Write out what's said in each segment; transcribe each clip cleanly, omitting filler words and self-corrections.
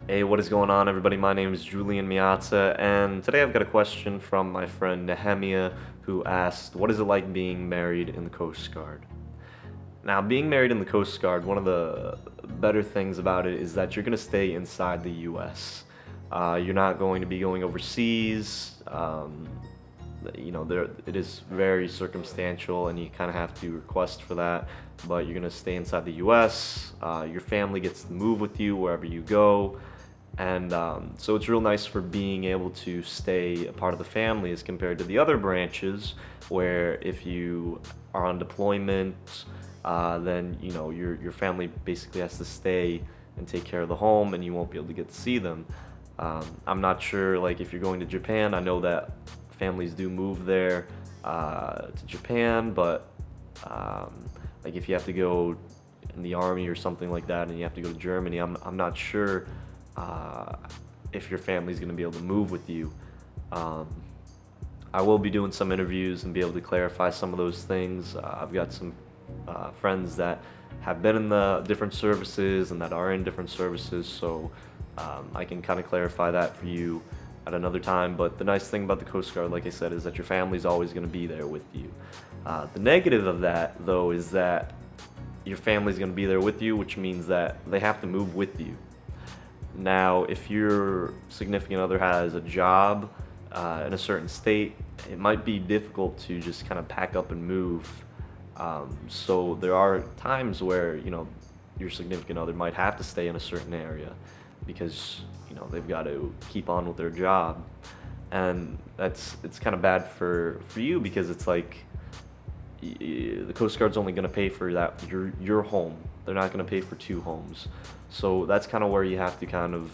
Hey, what is going on, everybody? My name is Julian Miazza, and today I've got a question from my friend Nehemia, who asked, what is it like being married in the Coast Guard? Now, being married in the Coast Guard, one of the better things about it is that you're going to stay inside the U.S. You're not going to be going overseas. It is very circumstantial, and you kind of have to request for that. But you're going to stay inside the U.S. Your family gets to move with you wherever you go. And so it's real nice for being able to stay a part of the family as compared to the other branches, where if you are on deployment, then your family basically has to stay and take care of the home, and you won't be able to get to see them. I'm not sure, like if you're going to Japan, I know that families do move there to Japan, but like if you have to go in the army or something like that, and you have to go to Germany, I'm not sure if your family's going to be able to move with you. I will be doing some interviews and be able to clarify some of those things. I've got some friends that have been in the different services and that are in different services, so I can kind of clarify that for you at another time. But the nice thing about the Coast Guard, like I said, is that your family's always going to be there with you. The negative of that, though, is that your family's going to be there with you, which means that they have to move with you. Now, if your significant other has a job in a certain state, it might be difficult to just kind of pack up and move. So there are times where, your significant other might have to stay in a certain area because, they've got to keep on with their job. And it's kind of bad for you because it's like the Coast Guard's only going to pay for that your home. They're not going to pay for two homes. So that's kind of where you have to kind of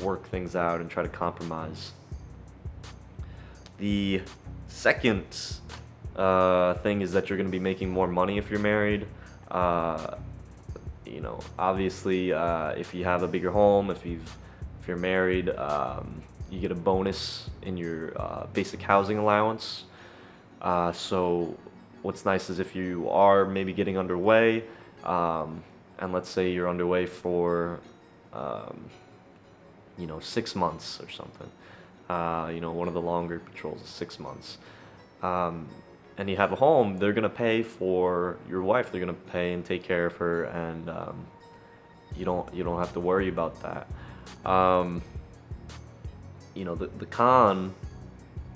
work things out and try to compromise. The second thing is that you're going to be making more money if you're married. Obviously, if you have a bigger home, if you're married, you get a bonus in your basic housing allowance. So what's nice is if you are maybe getting underway, and let's say you're underway for 6 months or something. One of the longer patrols is 6 months. And you have a home, they're gonna pay for your wife. They're gonna pay and take care of her, and you don't have to worry about that. The con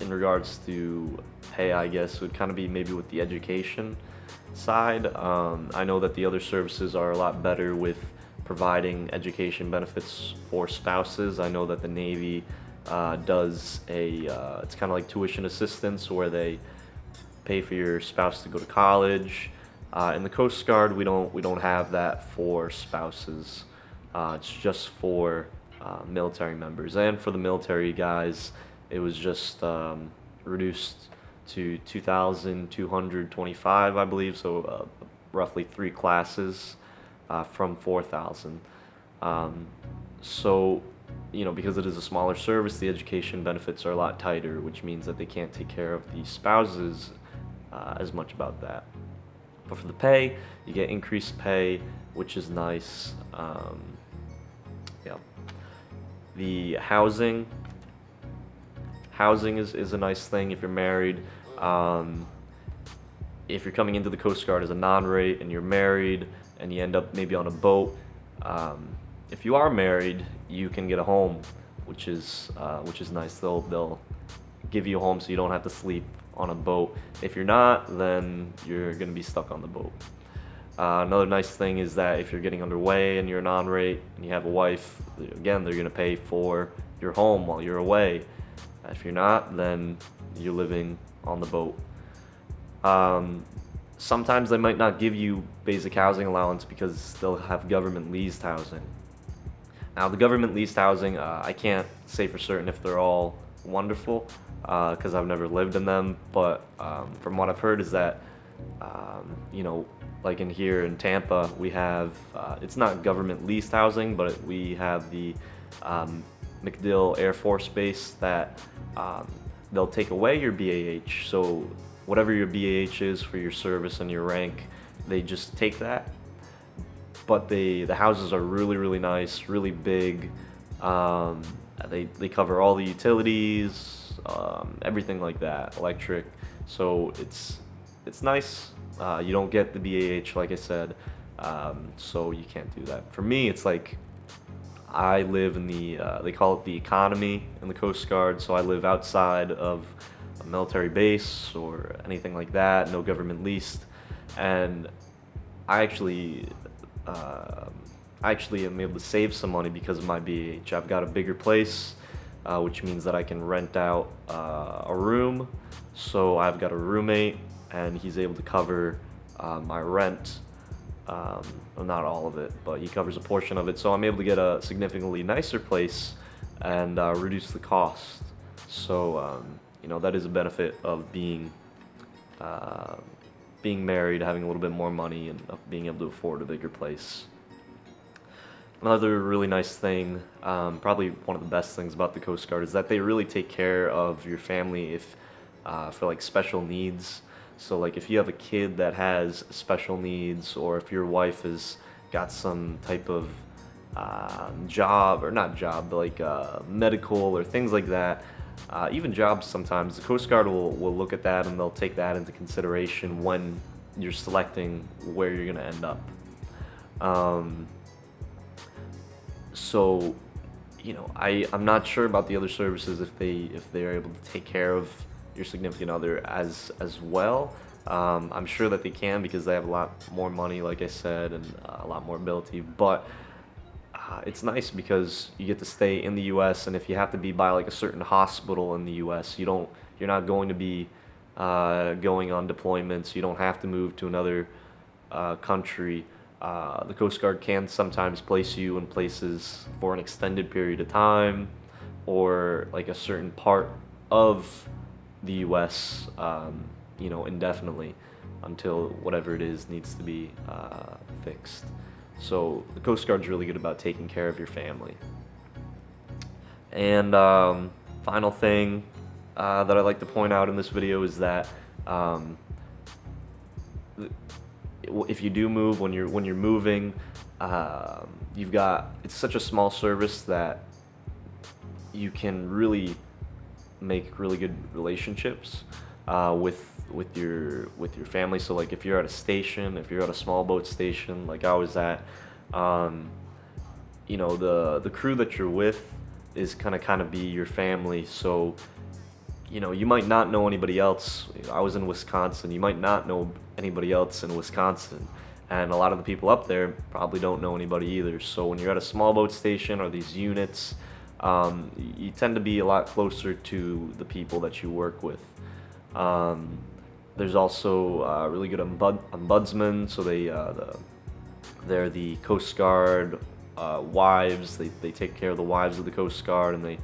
in regards to pay, I guess, would kind of be maybe with the education side. I know that the other services are a lot better with providing education benefits for spouses. I know that the Navy does it's kind of like tuition assistance, where they pay for your spouse to go to college. In the Coast Guard, we don't have that for spouses. It's just for military members, and for the military guys, it was just reduced to 2,225, I believe, so roughly 3 classes from 4,000. So, because it is a smaller service, the education benefits are a lot tighter, which means that they can't take care of the spouses as much about that. But for the pay, you get increased pay, which is nice. Yeah. The housing is a nice thing if you're married. If you're coming into the Coast Guard as a non-rate and you're married and you end up maybe on a boat, if you are married, you can get a home, which is nice. They'll give you a home so you don't have to sleep on a boat. If you're not, then you're going to be stuck on the boat. Another nice thing is that if you're getting underway and you're a non-rate and you have a wife, again, they're going to pay for your home while you're away. If you're not, then you're living on the boat. Sometimes they might not give you basic housing allowance because they'll have government leased housing. Now, the government leased housing, I can't say for certain if they're all wonderful because I've never lived in them, but from what I've heard is that, like here in Tampa, we have, it's not government leased housing, but we have the MacDill Air Force Base that they'll take away your BAH. So whatever your BAH is for your service and your rank, they just take that. But the houses are really, really nice, really big. Um, they cover all the utilities, everything like that, electric. So it's nice. You don't get the BAH, like I said, so you can't do that. For me, it's like I live in the they call it the economy in the Coast Guard, so I live outside of a military base or anything like that, no government leased, and I actually uh, I actually am able to save some money because of my BH. I've got a bigger place, which means that I can rent out a room. So I've got a roommate, and he's able to cover my rent. Well, not all of it, but he covers a portion of it. So I'm able to get a significantly nicer place and reduce the cost. So that is a benefit of uh, being married, having a little bit more money, and being able to afford a bigger place. Another really nice thing, probably one of the best things about the Coast Guard, is that they really take care of your family if for like special needs. So like if you have a kid that has special needs, or if your wife has got some type of job, or not job, but like medical or things like that, even jobs sometimes, the Coast Guard will look at that and they'll take that into consideration when you're selecting where you're going to end up. So, I'm not sure about the other services if they're able to take care of your significant other as well. I'm sure that they can because they have a lot more money, like I said, and a lot more ability. But it's nice because you get to stay in the U.S. and if you have to be by like a certain hospital in the U.S., you're not going to be going on deployments. You don't have to move to another country. The Coast Guard can sometimes place you in places for an extended period of time, or like a certain part of the U.S., indefinitely, until whatever it is needs to be fixed. So the Coast Guard's really good about taking care of your family. And final thing that I'd like to point out in this video is that if you do move, when you're moving, it's such a small service that you can really make really good relationships with your family. So like if you're at a station, if you're at a small boat station like I was at, the crew that you're with is kind of be your family. So you might not know anybody else. I was in Wisconsin. You might not know anybody else in Wisconsin. And a lot of the people up there probably don't know anybody either. So when you're at a small boat station or these units, you tend to be a lot closer to the people that you work with. There's also really good ombudsmen. So they're the Coast Guard wives. They take care of the wives of the Coast Guard, and they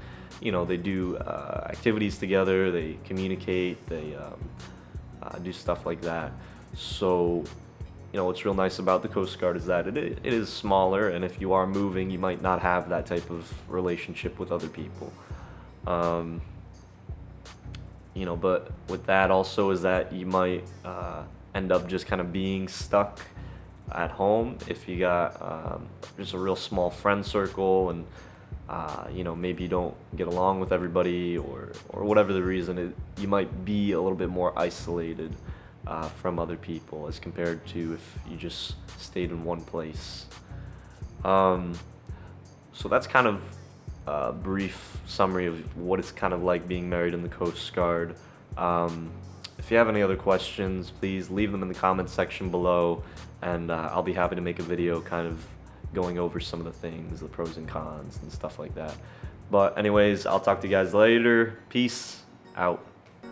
do activities together, they communicate, they do stuff like that. So, what's real nice about the Coast Guard is that it is smaller, and if you are moving, you might not have that type of relationship with other people. But with that also is that you might end up just kind of being stuck at home if you got just a real small friend circle, and maybe you don't get along with everybody, or whatever the reason, you might be a little bit more isolated from other people as compared to if you just stayed in one place. So that's kind of a brief summary of what it's kind of like being married in the Coast Guard. If you have any other questions, please leave them in the comments section below, and I'll be happy to make a video kind of going over some of the things, the pros and cons and stuff like that. But anyways, I'll talk to you guys later. Peace out.